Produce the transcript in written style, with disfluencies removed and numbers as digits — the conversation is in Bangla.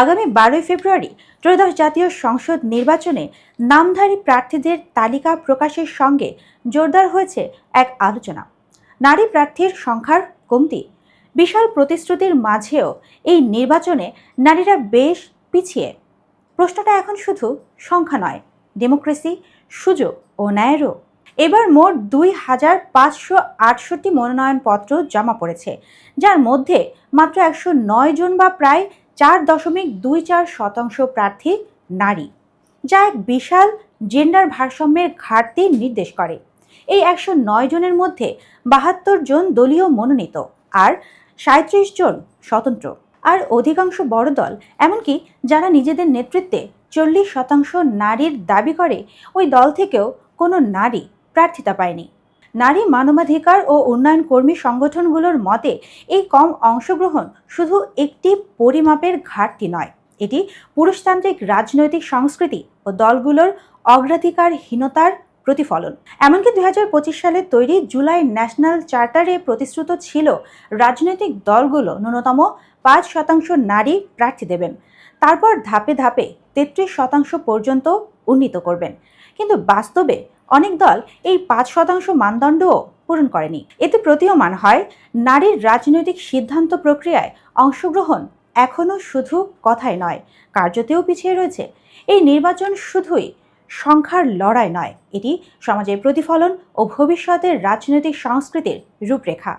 আগামী 12 ফেব্রুয়ারি ত্রয়োদশ জাতীয় সংসদ নির্বাচনে নামধারী প্রার্থীদের তালিকা প্রকাশের সঙ্গে জোরদার হয়েছে এক আলোচনা। নারী প্রার্থীর সংখ্যার কমতি, বিশাল প্রতিশ্রুতির মাঝেও এই নির্বাচনে নারীরা বেশ পিছিয়ে। প্রশ্নটা এখন শুধু সংখ্যা নয়, ডেমোক্রেসি, সুযোগ ও ন্যায়েরও। এবার মোট 2568 মনোনয়নপত্র জমা পড়েছে, যার মধ্যে মাত্র 109 জন বা প্রায় 4.24% প্রার্থী নারী, যা এক বিশাল জেন্ডার ভারসাম্যের ঘাটতি নির্দেশ করে। এই 109 জনের মধ্যে 72 জন দলীয় মনোনীত আর 37 জন স্বতন্ত্র। আর অধিকাংশ বড় দল, এমনকি যারা নিজেদের নেতৃত্বে 40% নারীর দাবি করে, ওই দল থেকেও কোনো নারী প্রার্থিতা পায়নি। নারী মানবাধিকার ও উন্নয়ন কর্মী সংগঠনগুলোর মতে এই কম অংশগ্রহণ শুধু একটি পরিমাপের ঘাটতি নয়, এটি পুরুষতান্ত্রিক রাজনৈতিক সংস্কৃতি ও দলগুলোর অগ্রাধিকারহীনতার প্রতিফলন। এমনকি 2025 সালে তৈরি জুলাই ন্যাশনাল চার্টারে প্রতিশ্রুত ছিল রাজনৈতিক দলগুলো ন্যূনতম 5% নারী প্রার্থী দেবেন, তারপর ধাপে ধাপে 33% পর্যন্ত উন্নীত করবেন। কিন্তু বাস্তবে অনেক দল এই 5% মানদণ্ডও পূরণ করেনি। এতে প্রতীয়মান হয় নারীর রাজনৈতিক সিদ্ধান্ত প্রক্রিয়ায় অংশগ্রহণ এখনও শুধু কথায় নয়, কার্যতেও পিছিয়ে রয়েছে। এই নির্বাচন শুধুই সংখ্যার লড়াই নয়, এটি সমাজের প্রতিফলন ও ভবিষ্যতের রাজনৈতিক সংস্কৃতির রূপরেখা।